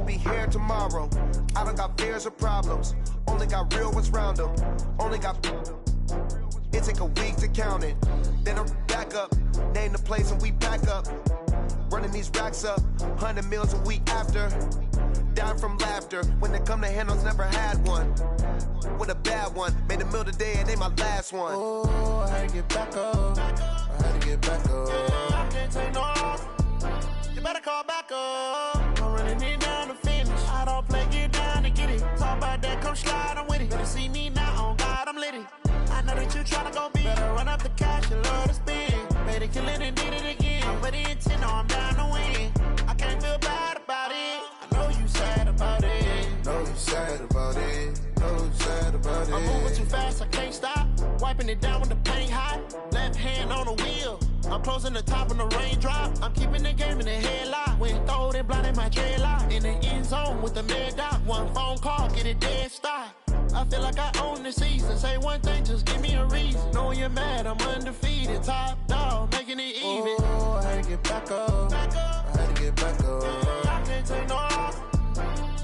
be here tomorrow. I don't got fears or problems, only got real ones round them. Only got. It take a week to count it. Then I'm back up, name the place and we pack up. Running these racks up, 100 meals a week after. Down from laughter, when they come to handles, never had one. With a bad one, made a meal today and they my last one. Oh, I had to get back up. I had to get back up. I can't take no off. You better call back up. I'm running it down to finish. I don't play, get down to get it. Talk about that, come slide, I'm with it. Better see me now, on God, I'm litty. I know that you tryna go big. Better run up the cash, you love to spend. Better kill it and did it again. I'm with the intent, no, I'm down to win. I can't feel bad about it. I know you sad about it. Know you sad about it. Know you sad about it. I'm moving too fast, I can't stop. Wiping it down when the paint hot. Left hand on the wheel. I'm closing the top when the raindrop. I'm keeping the game in the headlock. When throwed and blinded my dreadlock. In the end zone with the mad dot. One phone call, get it dead stop. I feel like I own the season. Say one thing, just give me a reason. Knowing you're mad, I'm undefeated. Top dog, making it even. Oh, I had to get back up. I had to get back up. I can't take no off.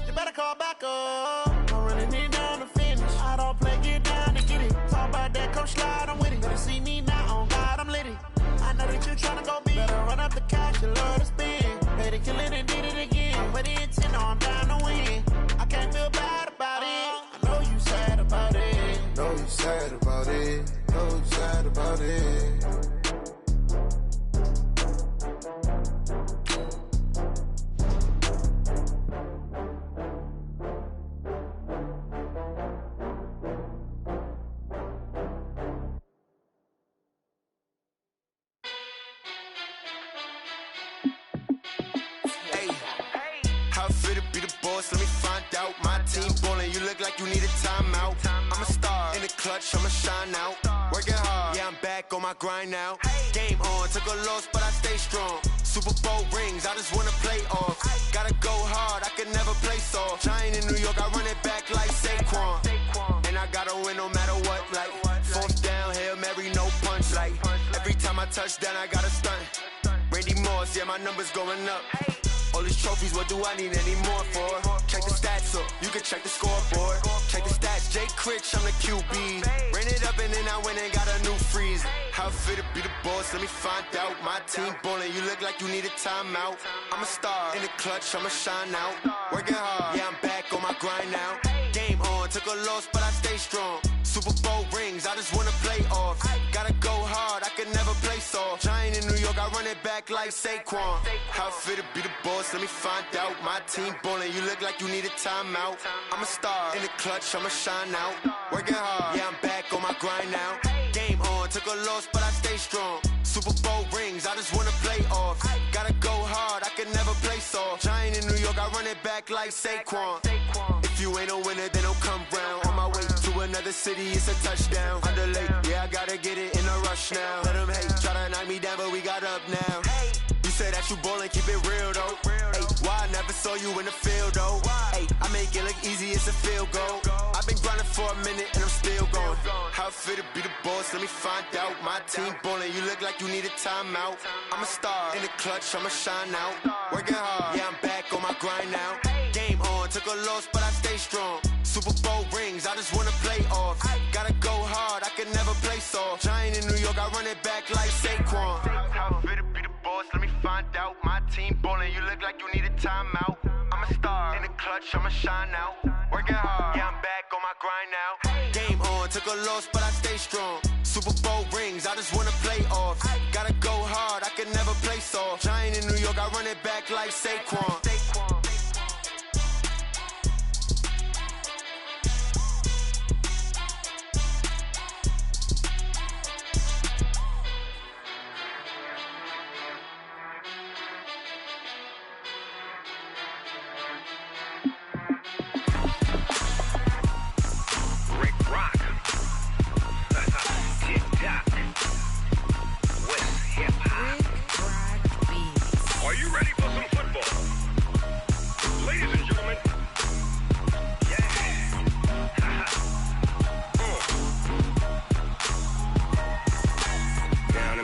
You better call back up. I'm running it down to finish. I don't play, get down to get it. Talk about that, come slide, I'm with it. Better see me now, on God, I'm litty. I know that you tryna go big. Better run up the cash, you love to spend. Better kill it and did it again. I'm with the intent, no, I'm down to win. I can't feel bad about it. I know you sad about it. Know you sad about it. Know you sad about it. Let me find out. My team ballin', you look like you need a timeout. I'm a star in the clutch, I'ma shine out. Working hard, yeah, I'm back on my grind now. Game on, took a loss, but I stay strong. Super Bowl rings, I just wanna play off. Gotta go hard, I can never play soft. Giant in New York, I run it back like Saquon. And I gotta win no matter what, like fourth down, Hail Mary, no punch. Like every time I touch down, I gotta stunt. Randy Moss, yeah, my numbers going up. All these trophies, what do I need any more for? Check the stats up, you can check the scoreboard. Check the stats, Jake Critch, I'm the QB. Ran it up and then I went and got a new freeze. How fit to be the boss, let me find out. My team ballin', you look like you need a timeout. I'm a star in the clutch, I'ma shine out. Working hard, yeah, I'm back on my grind now. Game on, took a loss, but I stay strong. Super Bowl rings, I just wanna play off. Gotta go hard, I can never play soft. Giant in New York, I run it back like Saquon. How fit to be the boss, let me find out. My team ballin', you look like you need a timeout. I'm a star in the clutch, I'ma shine out. Working hard, yeah, I'm back on my grind now. Game on, took a loss, but I stay strong. Super Bowl rings, I just wanna play off. Gotta go hard, I can never play soft. Giant in New York, I run it back like Saquon. If you ain't a winner, then don't come round. On my way to another city, it's a touchdown. Underlay, yeah, I gotta get it in a rush now. Let them hate, try to knock me down, but we got up now. You say that you ballin', keep it real though. Hey, why I never saw you in the field though? Hey, I make it look easy, it's a field goal. I've been grinding for a minute and I'm still going. How fit to be the boss, let me find out. My team ballin', you look like you need a timeout. I'm a star in the clutch, I'ma shine out. Working hard, yeah, I'm back on my grind now. Game on, took a loss, but I stay strong. Super Bowl rings, I just wanna play off. Gotta go hard, I can never play soft. Giant in New York, I run it back like Saquon. How fit to be the boss, let me find out. My team ballin', you look like you need a timeout. I'm a star in the clutch, I'ma shine out. Working hard, yeah, I'm back on my grind now. Game on, took a loss, but I stay strong. Super Bowl rings, I just wanna play off. Gotta go hard, I can never play soft. Giant in New York, I run it back like Saquon.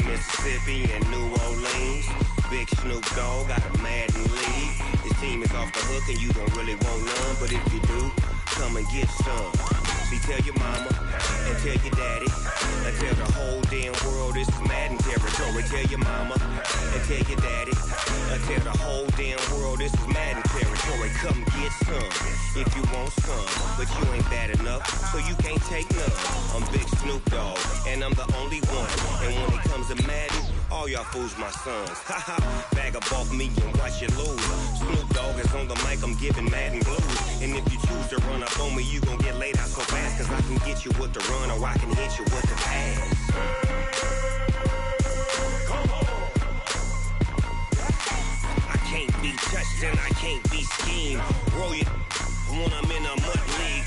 Mississippi and New Orleans. Big Snoop Dogg got a Madden lead. His team is off the hook and you don't really want none. But if you do, come and get some. See, tell your mama and tell your daddy and tell the whole damn world this is Madden territory. Tell your mama and tell your daddy and tell the whole damn world this is Madden territory. Come get some if you want some, but you ain't bad enough, so you can't take none. I'm Big Snoop Dogg, and I'm the only one. And when it comes to Madden, all y'all fools my sons. Haha, bag up off me and watch you lose. Snoop Dogg is on the mic, I'm giving Madden blues. And if you choose to run up on me, you gon' get laid out so fast, cause I can get you with the run or I can hit you with the pass. I can't be touched and I can't be schemed. Roll you when I'm in a mud league.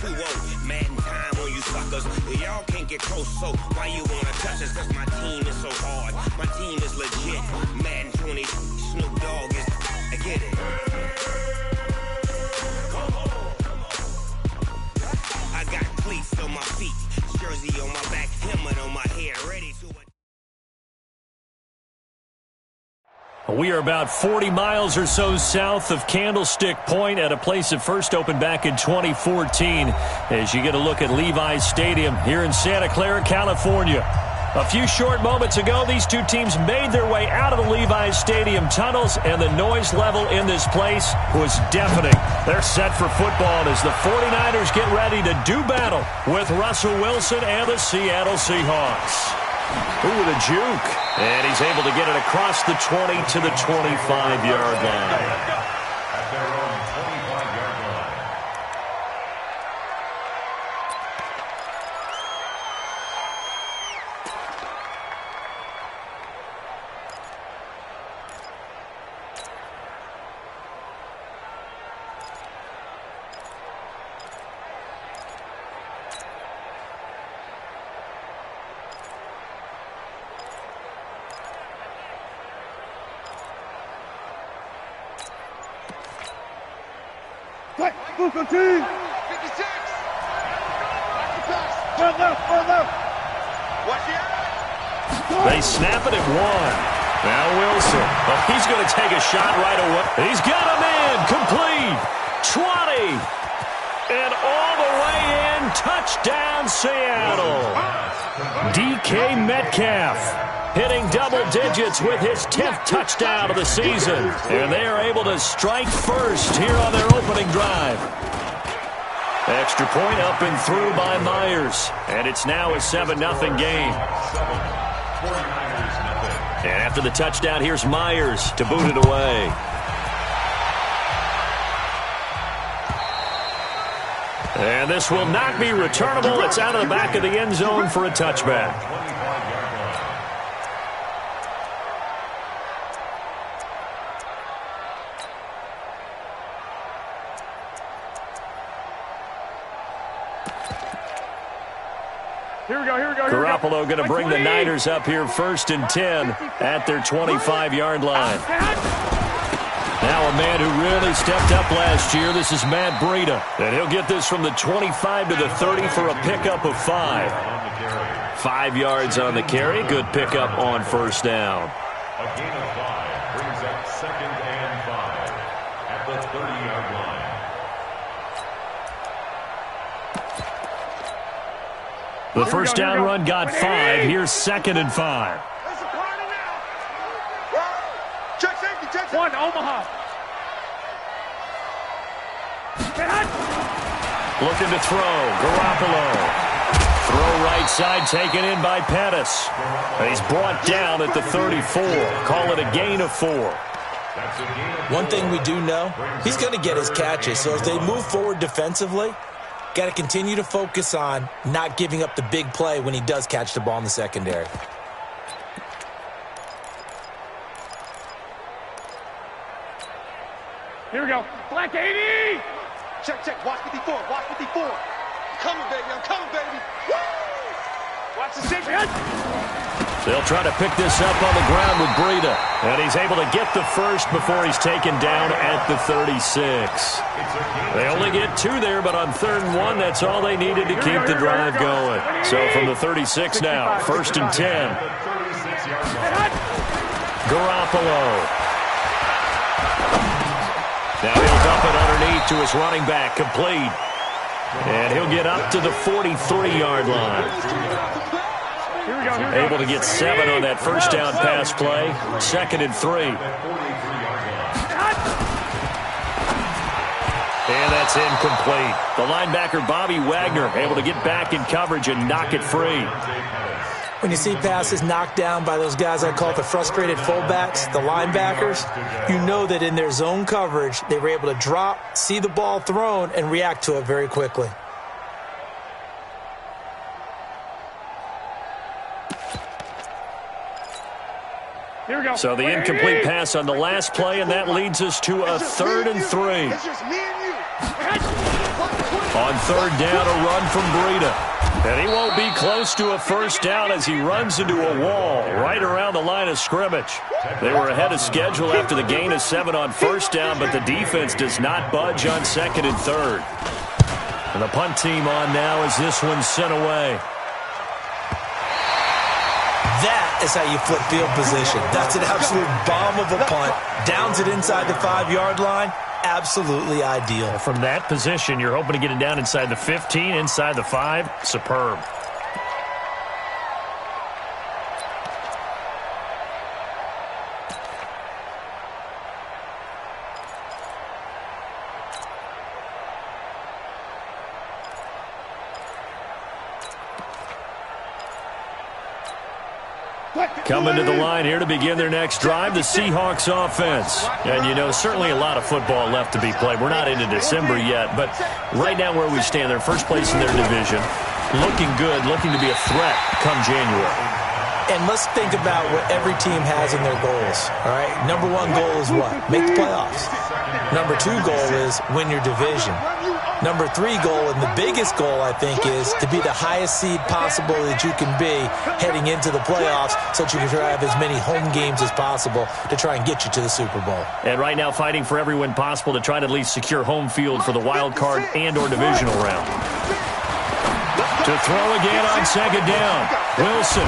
2-0, Madden time on you suckers. Y'all can't get close, so why you wanna touch us? Cause my team is so hard, my team is legit. Madden 20, Snoop Dogg is, I get it. I got cleats on my feet, jersey on my back, helmet on my head, ready to... We are about 40 miles or so south of Candlestick Point at a place that first opened back in 2014 as you get a look at Levi's Stadium here in Santa Clara, California. A few short moments ago, these two teams made their way out of the Levi's Stadium tunnels, and the noise level in this place was deafening. They're set for football as the 49ers get ready to do battle with Russell Wilson and the Seattle Seahawks. Ooh, with a juke. And he's able to get it across the 20 to the 25-yard line. At their own 25-yard line. Move on, team. 56. Run left. Watch the eye. They snap it at one. Now Wilson. Oh, he's going to take a shot right away. He's got him in. Complete. 20. And all the way in. Touchdown, Seattle. DK Metcalf hitting double digits with his 10th touchdown of the season. And they are able to strike first here on their opening drive. Extra point up and through by Myers. And it's now a 7-0 game. And after the touchdown, here's Myers to boot it away. And this will not be returnable. It's out of the back of the end zone for a touchback. Here we go. Garoppolo going to bring the Niners up here 1st and 10 at their 25-yard line. Now a man who really stepped up last year. This is Matt Breida. And he'll get this from the 25 to the 30 for a pickup of 5. 5 yards on the carry. Good pickup on first down. A gain of 5 brings up 2nd and 5 at the 30-yard line. The first down run got 5. Here's 2nd and 5. Check safety. 1, Omaha. Looking to throw. Garoppolo. Throw right side taken in by Pettis. And he's brought down at the 34. Call it a gain of 4. One thing we do know, he's going to get his catches. So as they move forward defensively, got to continue to focus on not giving up the big play when he does catch the ball in the secondary. Here we go. Black 80. Check. Watch 54. I'm coming, baby. Woo! Watch the safety. They'll try to pick this up on the ground with Breida. And he's able to get the first before he's taken down at the 36. They only get 2 there, but on 3rd and 1, that's all they needed to keep the drive going. So from the 36 now, 1st and 10. Garoppolo. Now he'll dump it underneath to his running back, complete. And he'll get up to the 43-yard line. Able to get 7 on that first down pass play. 2nd and 3. And that's incomplete. The linebacker, Bobby Wagner, able to get back in coverage and knock it free. When you see passes knocked down by those guys I call the frustrated fullbacks, the linebackers, you know that in their zone coverage, they were able to drop, see the ball thrown, and react to it very quickly. Here we go. So the incomplete pass on the last play, and that leads us to a 3rd and 3. It's just me and you. On 3rd down, a run from Breida. And he won't be close to a first down as he runs into a wall right around the line of scrimmage. They were ahead of schedule after the gain of 7 on first down, but the defense does not budge on 2nd and 3rd. And the punt team on now as this one's sent away. That is how you flip field position. That's an absolute bomb of a punt. Downs it inside the 5-yard line. Absolutely ideal. From that position, you're hoping to get it down inside the 15, inside the 5. Superb. Coming to the line here to begin their next drive, the Seahawks offense. And, you know, certainly a lot of football left to be played. We're not into December yet, but right now where we stand, they're first place in their division. Looking good, looking to be a threat come January. And let's think about what every team has in their goals, all right? Number 1 goal is what? Make the playoffs. Number 2 goal is win your division. Number 3 goal, and the biggest goal, I think, is to be the highest seed possible that you can be heading into the playoffs so that you can try to have as many home games as possible to try and get you to the Super Bowl. And right now fighting for every win possible to try to at least secure home field for the wild card and or divisional round. To throw again on 2nd down, Wilson.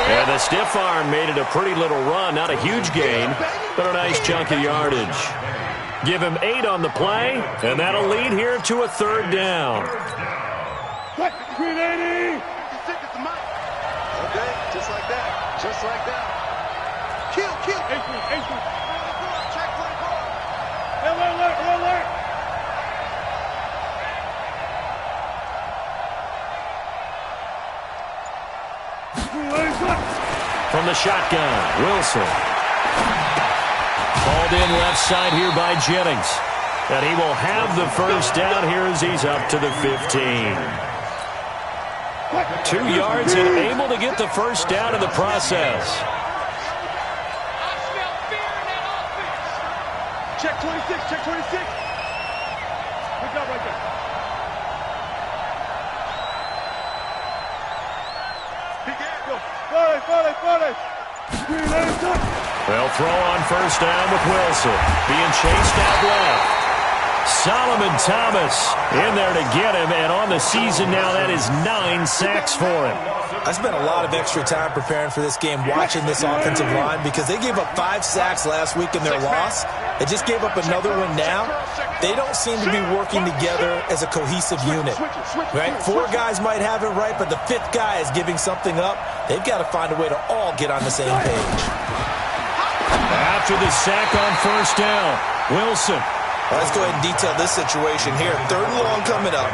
And the stiff arm made it a pretty little run. Not a huge gain, but a nice chunk of yardage. Give him 8 on the play, and that'll lead here to a 3rd down. Green 80. Okay, just like that. Just like that. Kill. Check 24. Alert. From the shotgun, Wilson. Called in left side here by Jennings. And he will have the first down here as he's up to the 15. 2 yards and able to get the first down in the process. Check 26. Good job right there. Follow. They'll throw on first down with Wilson. Being chased out left. Solomon Thomas in there to get him, and on the season now, that is 9 sacks for him. I spent a lot of extra time preparing for this game watching this offensive line because they gave up 5 sacks last week in their loss. They just gave up another one now. They don't seem to be working together as a cohesive unit. Right? 4 guys might have it right, but the 5th guy is giving something up. They've got to find a way to all get on the same page. After the sack on first down, Wilson. Let's go ahead and detail this situation here. 3rd and long coming up.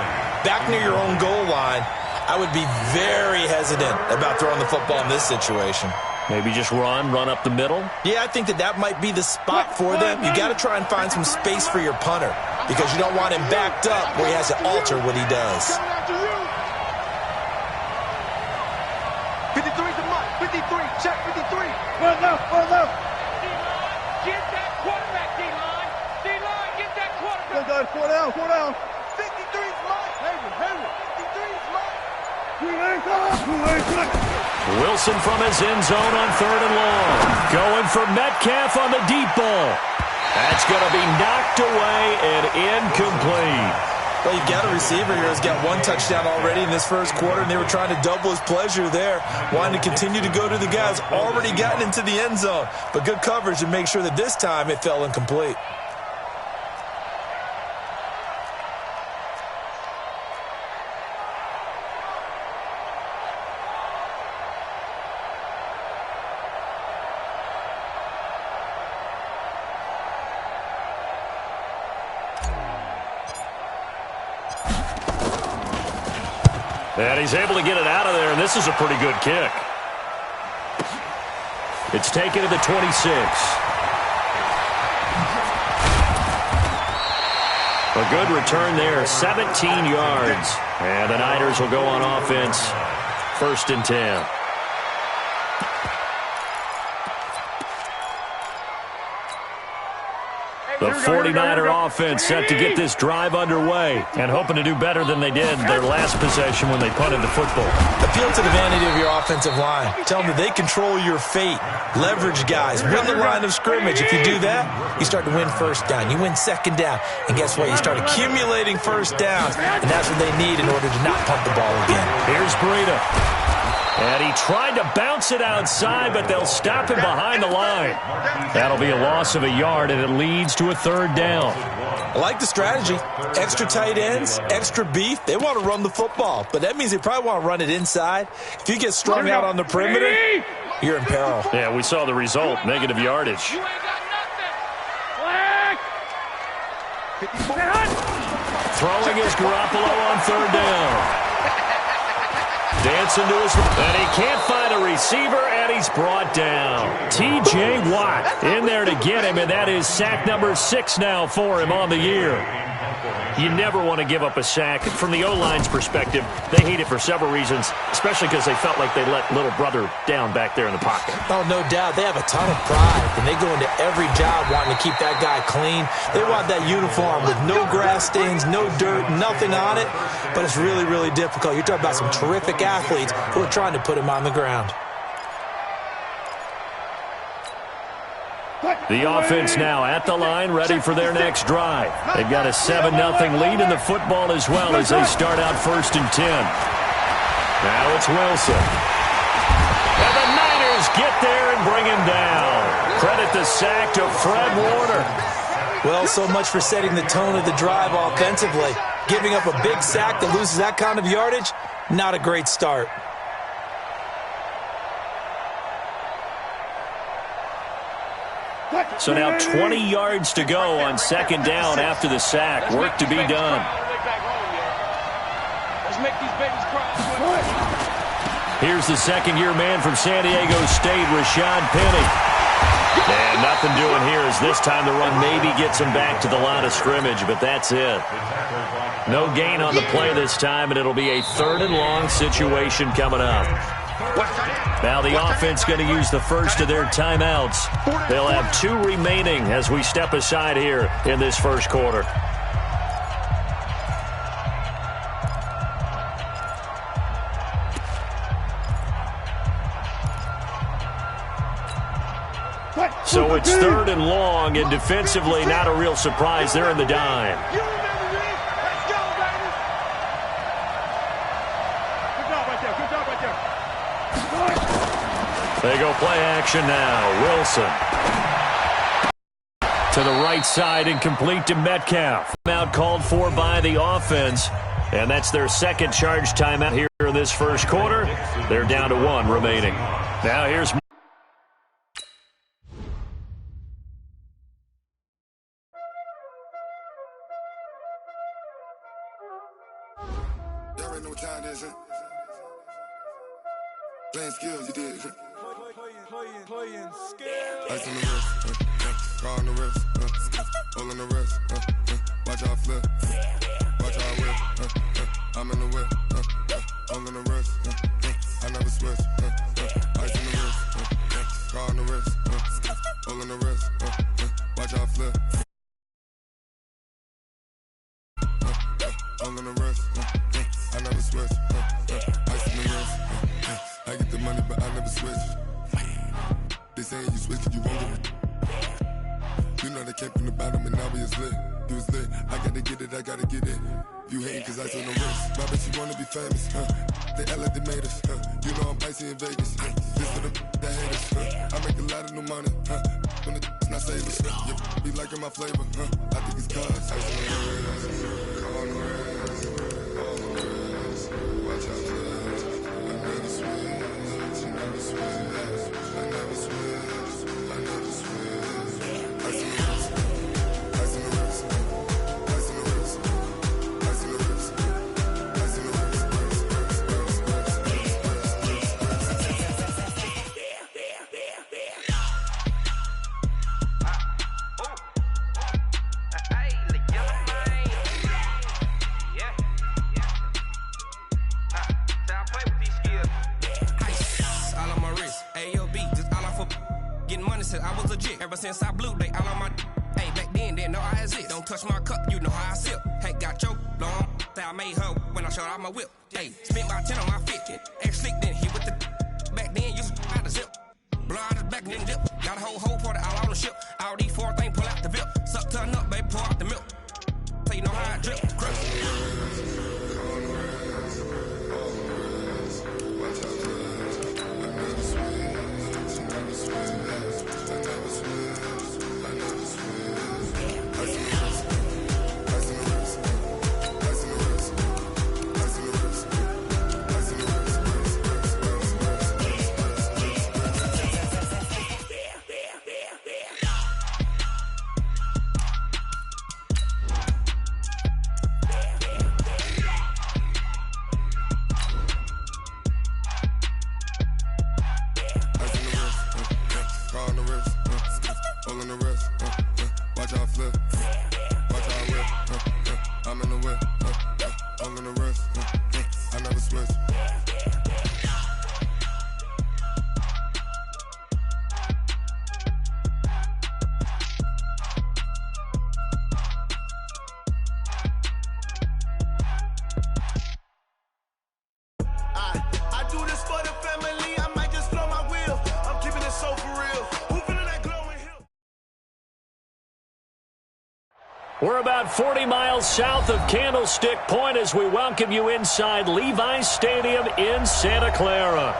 Back near your own goal line. I would be very hesitant about throwing the football in this situation. Maybe just run up the middle? Yeah, I think that might be the spot for them. You got to try and find some space for your punter because you don't want him backed up where he has to alter what he does. 53 to Mike. 53. Check 53. Run now. Get that quarterback, D-line. D-line, get that quarterback. 4 down. 53's Mike. Henry. 53's Mike. Wilson from his end zone on 3rd and long. Going for Metcalf on the deep ball. That's going to be knocked away and incomplete. Well, you've got a receiver here who's got 1 touchdown already in this first quarter, and they were trying to double his pleasure there, wanting to continue to go to the guy who's already gotten into the end zone. But good coverage to make sure that this time it fell incomplete. And he's able to get it out of there, and this is a pretty good kick. It's taken to the 26. A good return there, 17 yards. And the Niners will go on offense, 1st and 10. The 49er offense set to get this drive underway and hoping to do better than they did their last possession when they punted the football. Appeal to the vanity of your offensive line. Tell them that they control your fate. Leverage guys. Win the line of scrimmage. If you do that, you start to win 1st down. You win 2nd down. And guess what? You start accumulating 1st downs. And that's what they need in order to not punt the ball again. Here's Breida. And he tried to bounce it outside, but they'll stop him behind the line. That'll be a loss of a yard, and it leads to a 3rd down. I like the strategy. Extra tight ends, extra beef. They want to run the football, but that means they probably want to run it inside. If you get strung out on the perimeter, you're in peril. Yeah, we saw the result, negative yardage. Throwing is Garoppolo on 3rd down. Dancing to his, and he can't find a receiver, and he's brought down. T.J. Watt in there to get him, and that is sack number 6 now for him on the year. You never want to give up a sack. From the O-line's perspective, they hate it for several reasons, especially because they felt like they let little brother down back there in the pocket. Oh, no doubt. They have a ton of pride, and they go into every job wanting to keep that guy clean. They want that uniform with no grass stains, no dirt, nothing on it, but it's really, really difficult. You're talking about some terrific athletes who are trying to put him on the ground. The offense now at the line, ready for their next drive. They've got a 7-0 lead in the football as well as they start out 1st and 10. Now it's Wilson. And the Niners get there and bring him down. Credit the sack to Fred Warner. Well, so much for setting the tone of the drive offensively. Giving up a big sack that loses that kind of yardage, not a great start. So now 20 yards to go on 2nd down after the sack. Work to be done. Here's the 2nd-year man from San Diego State, Rashad Penny. And nothing doing here as this time the run maybe gets him back to the line of scrimmage, but that's it. No gain on the play this time, and it'll be a 3rd and long situation coming up. Now the offense going to use the first of their timeouts. They'll have 2 remaining as we step aside here in this 1st quarter. So it's 3rd and long, and defensively not a real surprise. They're in the dime. They go play action now. Wilson. To the right side and complete to Metcalf. Timeout called for by the offense. And that's their 2nd charge timeout here in this 1st quarter. They're down to 1 remaining. Now here's... Y'all already know what time it is, huh? Playing skills, you did. Playing skills. Ice on the wrist, car on the wrist, hole in the wrist, watch out flip, watch out whip, I'm in the whip, hole in the wrist, I never switch, ice on the wrist, car on the wrist, hole in the wrist, watch out flip, hole in the wrist, I never switch, ice on the wrist, I get the money but I never switch. They saying you switch it, you won't get it. You know they came from the bottom and now we is lit. You was lit, I gotta get it, I gotta get it. You hating cause I told no wrist. My bitch, you wanna be famous, They act like they made us, You know I'm icy in Vegas, This for the that hate us, I make a lot of new money, When the not savers, You be liking my flavor, I think it's cause ice on the wrist, on the wrist, on the wrist. Watch out for this, I never switch, I never switch. I never switch, I never switch. Ice in the wrist, ice in the wrist, ice in the wrist, ice in the wrist, ice in the wrist, said I was legit. Ever since I blew, they all on my. Hey, back then, didn't know I exist. Don't touch my cup, you know how I sip. Hey, got your long. I made her when I showed out my whip. Hey, spent about 10 on my fit. Ex-slick, then hit with the. Back then, you out the zip. Blow out his back, then dip. Got a whole party all on the ship. All these 4 things, pull out the VIP. Suck, turn up, baby, pour out the milk. So you know how I drip. Crush. We're about 40 miles south of Candlestick Point as we welcome you inside Levi's Stadium in Santa Clara.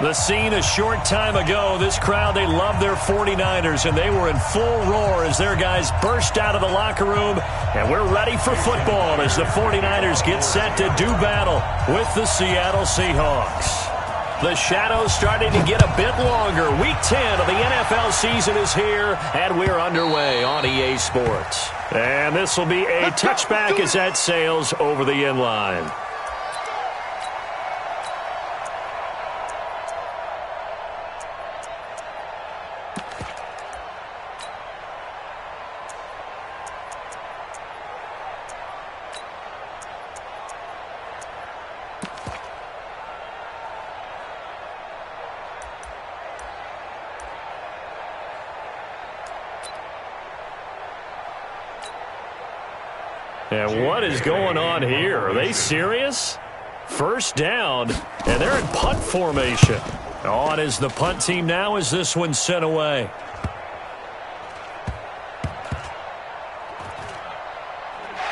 The scene a short time ago, this crowd, they love their 49ers, and they were in full roar as their guys burst out of the locker room, and we're ready for football as the 49ers get set to do battle with the Seattle Seahawks. The shadow's starting to get a bit longer. Week 10 of the NFL season is here, and we're underway on EA Sports. And this will be a touchback as that sails over the end line. And what is going on here? Are they serious? First down, and they're in punt formation. On is the punt team now as this one's sent away.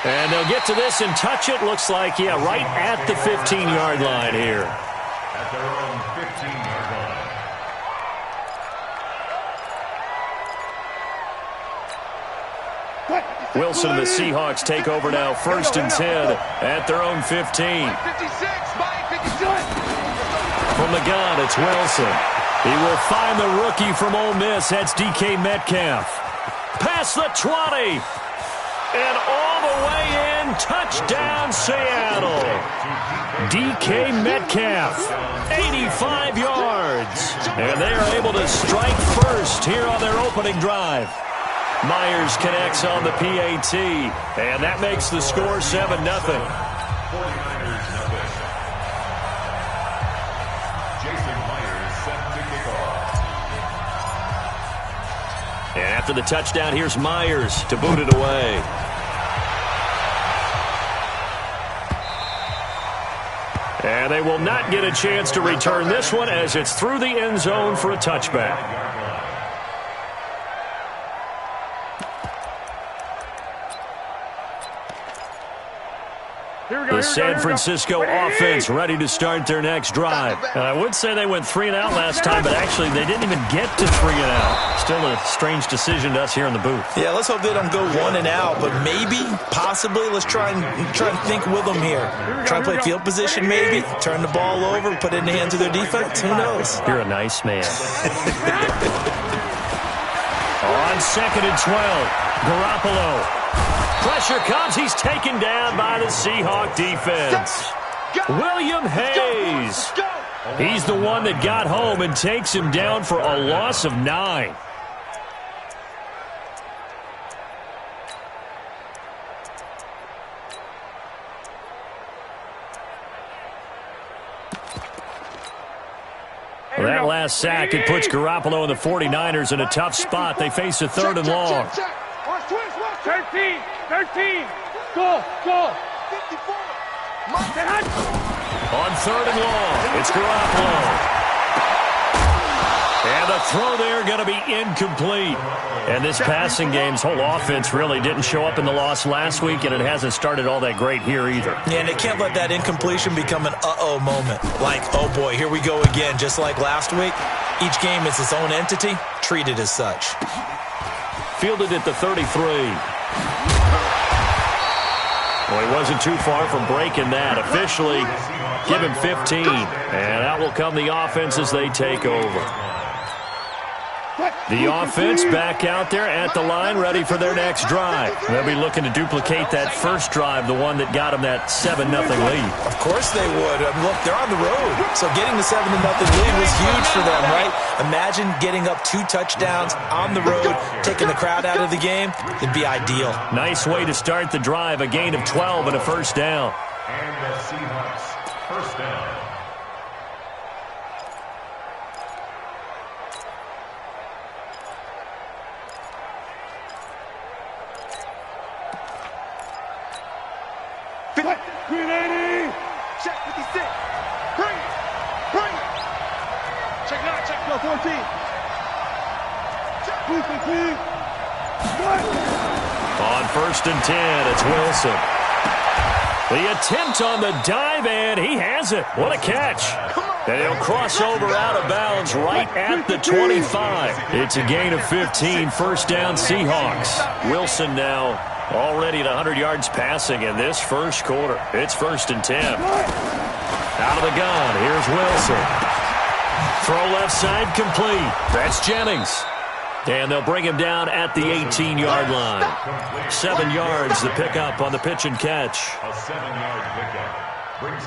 And they'll get to this and touch it. Looks like, yeah, right at the 15-yard line here. At their own 15-yard line. Wilson and the Seahawks take over now, 1st and 10 at their own 15. From the gun, it's Wilson. He will find the rookie from Ole Miss. That's DK Metcalf. Past the 20. And all the way in. Touchdown, Seattle. DK Metcalf, 85 yards. And they are able to strike first here on their opening drive. Myers connects on the PAT, and that makes the score 7-0. 49ers nothing. Jason Myers set to kick off. And after the touchdown, here's Myers to boot it away. And they will not get a chance to return this one as it's through the end zone for a touchback. The San Francisco offense ready to start their next drive. And I would say they went 3 and out last time, but actually they didn't even get to 3 and out. Still a strange decision to us here in the booth. Yeah, let's hope they don't go 1 and out, but maybe, possibly, let's try and think with them here. Try and play field position maybe, turn the ball over, put it in the hands of their defense. Who knows? You're a nice man. On 2nd and 12, Garoppolo. Pressure comes. He's taken down by the Seahawk defense. William Hayes. He's the one that got home and takes him down for a loss of 9. That last sack, it puts Garoppolo and the 49ers in a tough spot. They face a third and long. 13. Go. 54. On third and long, it's Garoppolo. And the throw there going to be incomplete. And this passing game's whole offense really didn't show up in the loss last week, and it hasn't started all that great here either. Yeah, and they can't let that incompletion become an uh-oh moment. Like, oh boy, here we go again, just like last week. Each game is its own entity, treated as such. Fielded at the 33. Well, he wasn't too far from breaking that. Officially, give him 15. And out will come the offense as they take over. The offense back out there at the line, ready for their next drive. They'll be looking to duplicate that first drive, the one that got them that 7-0 lead. Of course they would. Look, they're on the road. So getting the 7-0 lead was huge for them, right? Imagine getting up 2 touchdowns on the road, taking the crowd out of the game. It'd be ideal. Nice way to start the drive, a gain of 12 and a first down. And the Seahawks, first down. Green 80. Check 56. Bring it. Check 9. Check 14. Check 15. On first and 10, it's Wilson. The attempt on the dive, and he has it. What a catch. And he'll cross over out of bounds right at the 25. It's a gain of 15, first down Seahawks. Wilson now already at 100 yards passing in this first quarter. It's first and 10. Out of the gun, here's Wilson. Throw left side complete. That's Jennings. And they'll bring him down at the 18-yard line. 7 yards, the pickup on the pitch and catch. A 7-yard pickup.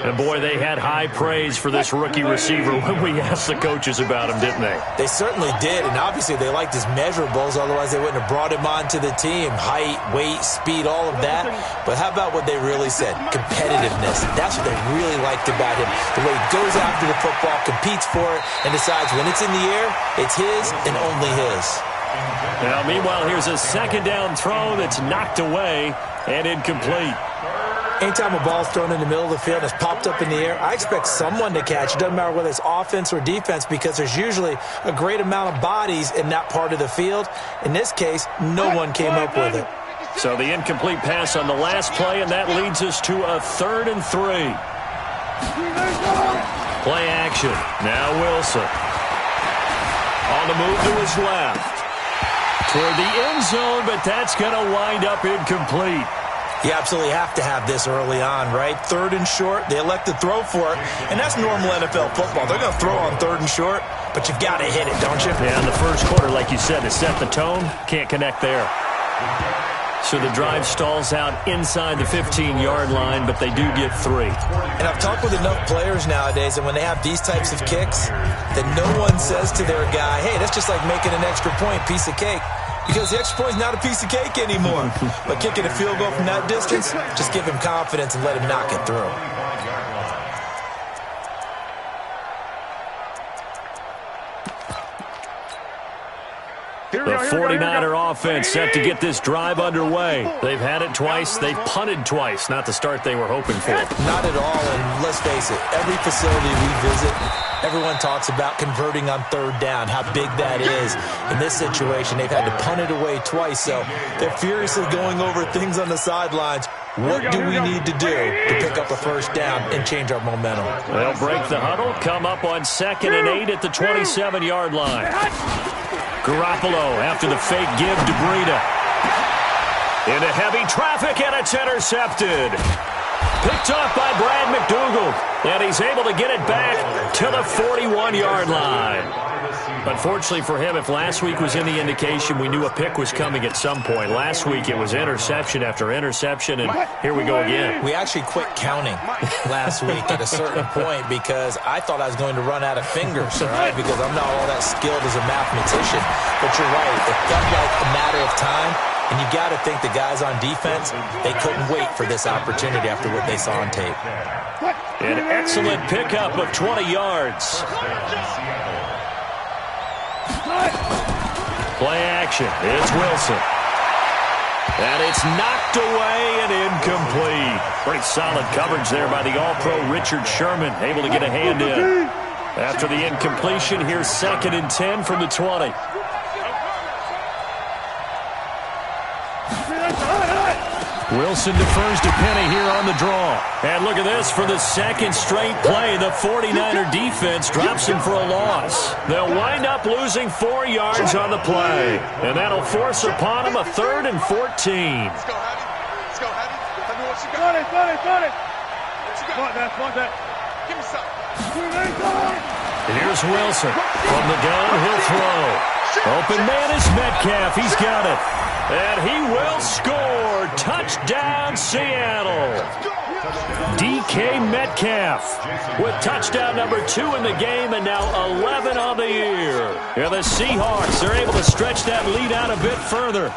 And boy, they had high praise for this rookie receiver when we asked the coaches about him, didn't they? They certainly did, and obviously they liked his measurables, otherwise they wouldn't have brought him onto the team. Height, weight, speed, all of that. But how about what they really said? Competitiveness. That's what they really liked about him. The way he goes after the football, competes for it, and decides when it's in the air, it's his and only his. Now, meanwhile, here's a second down throw that's knocked away and incomplete. Anytime a ball's thrown in the middle of the field and it's popped up in the air, I expect someone to catch. It doesn't matter whether it's offense or defense, because there's usually a great amount of bodies in that part of the field. In this case, no one came up with it. So the incomplete pass on the last play, and that leads us to a 3rd and 3. Play action. Now Wilson. On the move to his left. Toward the end zone, but that's going to wind up incomplete. You absolutely have to have this early on, right? 3rd and short, they elect to throw for it, and that's normal NFL football. They're going to throw on 3rd and short, but you've got to hit it, don't you? Yeah, in the first quarter, like you said, to set the tone, can't connect there. So the drive stalls out inside the 15-yard line, but they do get 3. And I've talked with enough players nowadays, and when they have these types of kicks, that no one says to their guy, hey, that's just like making an extra point, piece of cake. Because the extra point is not a piece of cake anymore. But kicking a field goal from that distance, just give him confidence and let him knock it through. The 49er offense set to get this drive underway. They've had it twice. They've punted twice. Not the start they were hoping for. Not at all, and let's face it, every facility we visit, everyone talks about converting on 3rd down, how big that is. In this situation, they've had to punt it away twice, so they're furiously going over things on the sidelines. What do we need to do to pick up a first down and change our momentum? They'll break the huddle, come up on 2nd and 8 at the 27-yard line. Garoppolo after the fake give to Breida. Into heavy traffic, and it's intercepted. Picked off by Brad McDougal, and he's able to get it back to the 41-yard line. Unfortunately for him, if last week was any indication, we knew a pick was coming at some point. Last week it was interception after interception, and here we go again. We actually quit counting last week at a certain point because I thought I was going to run out of fingers, all right, because I'm not all that skilled as a mathematician. But you're right, it felt like a matter of time. And you got to think the guys on defense, they couldn't wait for this opportunity after what they saw on tape. An excellent pickup of 20 yards. Play action. It's Wilson. And it's knocked away and incomplete. Pretty solid coverage there by the All-Pro Richard Sherman. Able to get a hand in. After the incompletion, here's 2nd and 10 from the 20. Wilson defers to Penny here on the draw. And look at this for the second straight play. The 49er defense drops him for a loss. They'll wind up losing 4 yards on the play. And that'll force upon him a 3rd and 14. Let's go, Hattie. Let's go, Hattie. Tell me what you got. Got it. What you got? Want that. Give me something. Here's Wilson. From the gun, he'll throw. Open man is Metcalf. He's got it. And he will score. Touchdown, Seattle. DK Metcalf with touchdown number 2 in the game and now 11 on the year. And the Seahawks are able to stretch that lead out a bit further.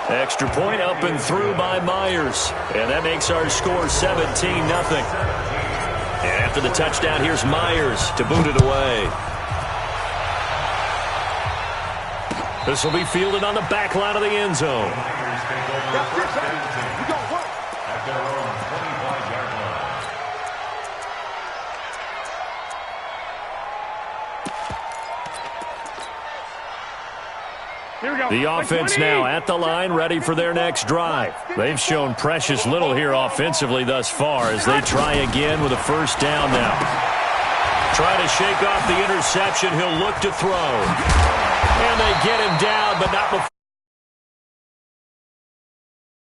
Extra point up and through by Myers. And that makes our score 17-0. And after the touchdown, here's Myers to boot it away. This will be fielded on the back line of the end zone. The offense now at the line, ready for their next drive. They've shown precious little here offensively thus far as they try again with a first down now. Trying to shake off the interception. He'll look to throw. And they get him down, but not before.